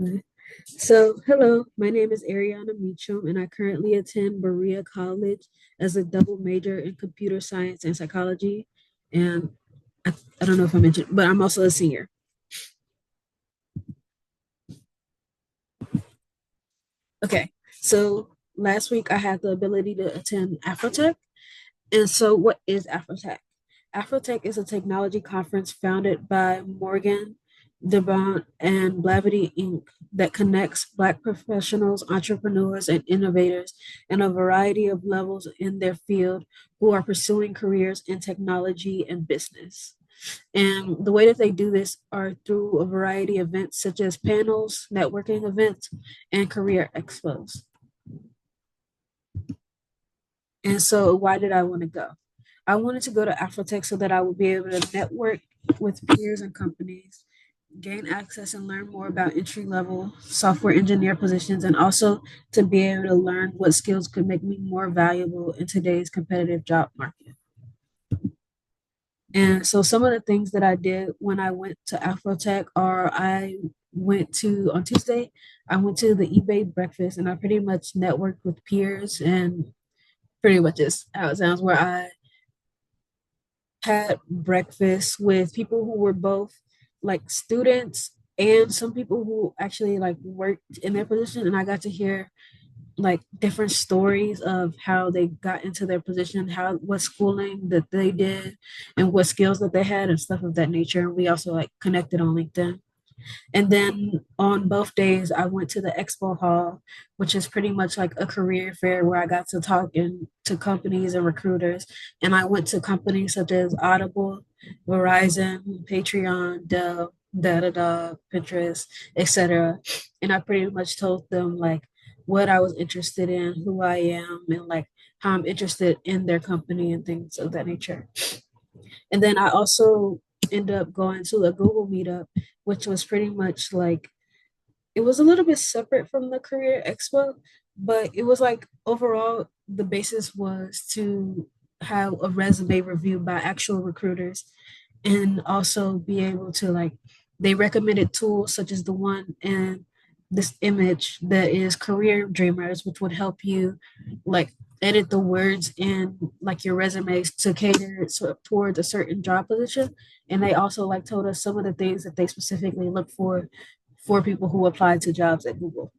Okay. So, hello, my name is Ariana Meacham, and I currently attend Berea College as a double major in computer science and psychology. And I don't know if I mentioned, but I'm also a senior. Okay, so last week I had the ability to attend AfroTech. And so, what is AfroTech? AfroTech is a technology conference founded by Morgan DeBont and Blavity Inc. that connects Black professionals, entrepreneurs, and innovators in a variety of levels in their field who are pursuing careers in technology and business. And the way that they do this are through a variety of events such as panels, networking events, and career expos. And so, why did I want to go? I wanted to go to Afrotech so that I would be able to network with peers and companies, gain access and learn more about entry level software engineer positions, and also to be able to learn what skills could make me more valuable in today's competitive job market. And so, some of the things that I did when I went to Afrotech are on Tuesday, I went to the eBay breakfast and I pretty much networked with peers and pretty much just how it sounds, where I had breakfast with people who were both like students and some people who actually like worked in their position, and I got to hear like different stories of how they got into their position, how what schooling that they did and what skills that they had and stuff of that nature. And we also like connected on LinkedIn. And then on both days, I went to the expo hall, which is pretty much like a career fair where I got to talk to companies and recruiters. And I went to companies such as Audible, Verizon, Patreon, Dell, Datadog, Pinterest, etc. And I pretty much told them like what I was interested in, who I am, and like how I'm interested in their company and things of that nature. And then I also ended up going to a Google meetup, which was pretty much like it was a little bit separate from the career expo, but it was like overall the basis was to have a resume reviewed by actual recruiters and also be able to like they recommended tools such as the one in this image that is career dreamers, which would help you like edit the words in like your resumes to cater towards a certain job position. And they also like told us some of the things that they specifically look for people who apply to jobs at Google.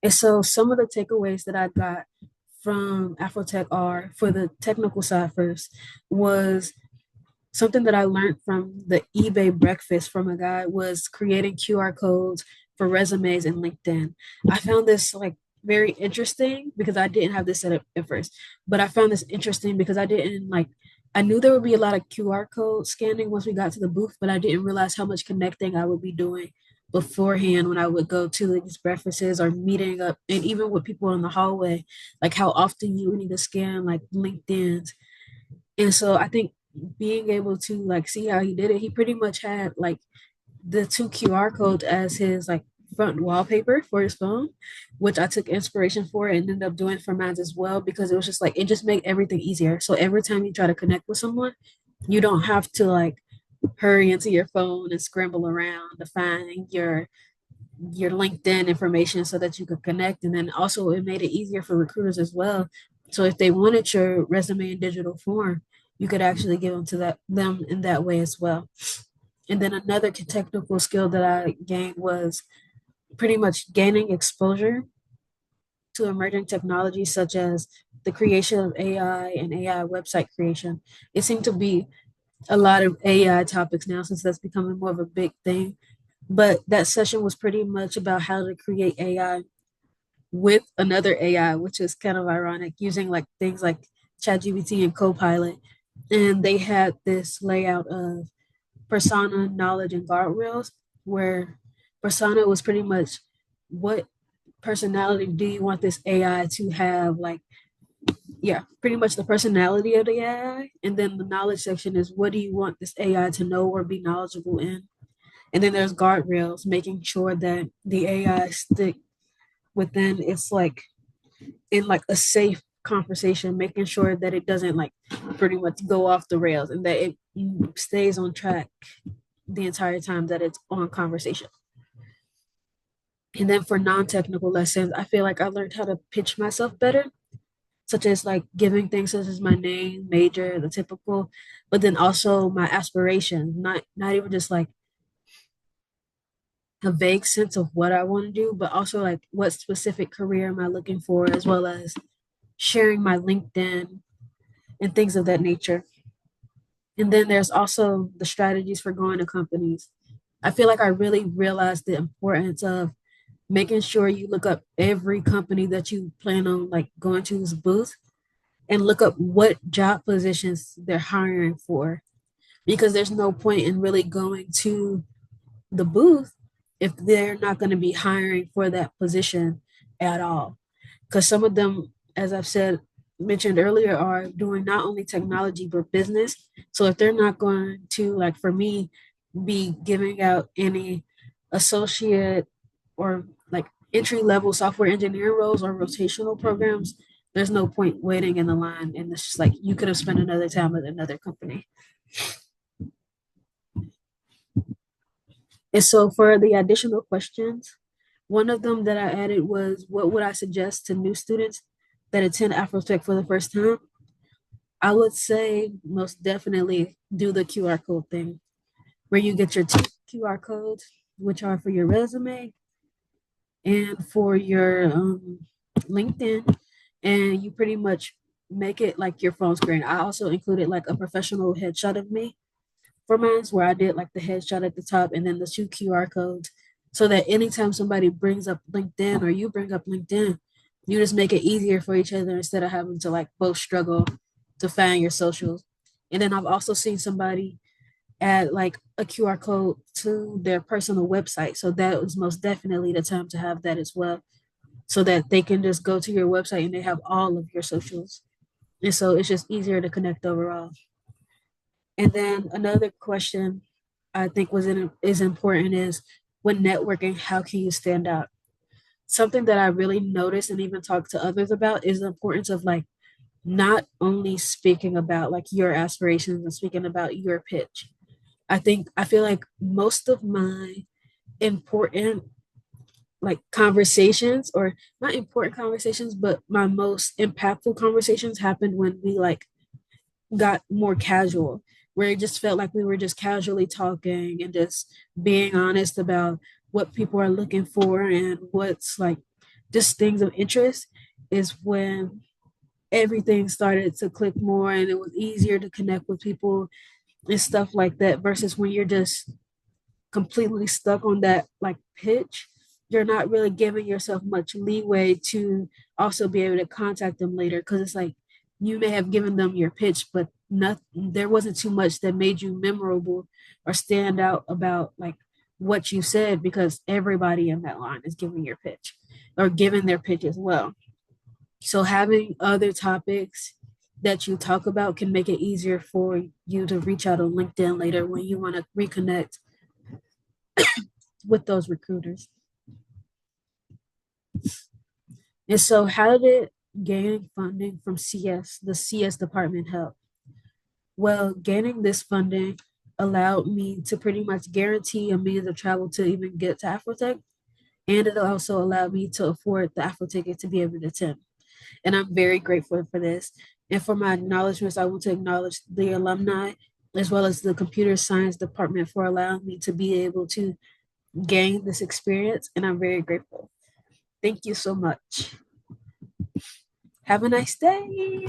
And so some of the takeaways that I got from Afrotech are for the technical side first was something that I learned from the eBay breakfast from a guy was creating QR codes for resumes and LinkedIn. I found this like very interesting because I didn't have this set up at first, but I found this interesting because I didn't like I knew there would be a lot of QR code scanning once we got to the booth, but I didn't realize how much connecting I would be doing beforehand when I would go to these breakfasts or meeting up and even with people in the hallway, like how often you would need to scan like LinkedIn's. And so I think being able to like see how he did it, he pretty much had like the two QR codes as his like front wallpaper for his phone, which I took inspiration for and ended up doing for mine as well because it was just like it just made everything easier. So every time you try to connect with someone, you don't have to like hurry into your phone and scramble around to find your LinkedIn information so that you could connect. And then also it made it easier for recruiters as well. So if they wanted your resume in digital form, you could actually give them to them in that way as well. And then another technical skill that I gained was pretty much gaining exposure to emerging technologies such as the creation of AI and AI website creation. It seemed to be a lot of AI topics now since that's becoming more of a big thing. But that session was pretty much about how to create AI with another AI, which is kind of ironic, using like things like ChatGPT and Copilot. And they had this layout of persona, knowledge, and guardrails, where persona was pretty much what personality do you want this AI to have? Like, yeah, pretty much the personality of the AI. And then the knowledge section is what do you want this AI to know or be knowledgeable in? And then there's guardrails, making sure that the AI stick within its like in like a safe conversation, making sure that it doesn't like pretty much go off the rails and that it stays on track the entire time that it's on conversation. And then for non-technical lessons, I feel like I learned how to pitch myself better, such as like giving things such as my name, major, the typical, but then also my aspirations, not even just like a vague sense of what I want to do, but also like what specific career am I looking for, as well as sharing my LinkedIn and things of that nature. And then there's also the strategies for going to companies. I feel like I really realized the importance of making sure you look up every company that you plan on like going to's booth and look up what job positions they're hiring for, because there's no point in really going to the booth if they're not going to be hiring for that position at all, because some of them, as I've said, mentioned earlier, are doing not only technology but business. So if they're not going to, like for me, be giving out any associate or like entry level software engineer roles or rotational programs, there's no point waiting in the line. And it's just like you could have spent another time at another company. And so for the additional questions, one of them that I added was, what would I suggest to new students that attend Afrotech for the first time? I would say most definitely do the QR code thing, where you get your two QR codes, which are for your resume and for your LinkedIn, and you pretty much make it like your phone screen. I also included like a professional headshot of me for mine, where I did like the headshot at the top and then the two QR codes, so that anytime somebody brings up LinkedIn or you bring up LinkedIn, you just make it easier for each other instead of having to like both struggle to find your socials. And then I've also seen somebody add like a QR code to their personal website. So that was most definitely the time to have that as well, so that they can just go to your website and they have all of your socials. And so it's just easier to connect overall. And then another question I think is important is, when networking, how can you stand out? Something that I really noticed and even talk to others about is the importance of like not only speaking about like your aspirations and speaking about your pitch. I feel like most of my important like conversations, or not important conversations, but my most impactful conversations happened when we like got more casual, where it just felt like we were just casually talking and just being honest about what people are looking for and what's like just things of interest, is when everything started to click more and it was easier to connect with people and stuff like that, versus when you're just completely stuck on that like pitch, you're not really giving yourself much leeway to also be able to contact them later, because it's like you may have given them your pitch, but not there wasn't too much that made you memorable or stand out about like what you said, because everybody in that line is giving your pitch or giving their pitch as well. So having other topics that you talk about can make it easier for you to reach out on LinkedIn later when you want to reconnect with those recruiters. And so, how did gaining funding from the CS department, help? Well, gaining this funding allowed me to pretty much guarantee a means of travel to even get to Afrotech. And it also allowed me to afford the Afro ticket to be able to attend. And I'm very grateful for this. And for my acknowledgments, I want to acknowledge the alumni as well as the computer science department for allowing me to be able to gain this experience. And I'm very grateful. Thank you so much. Have a nice day.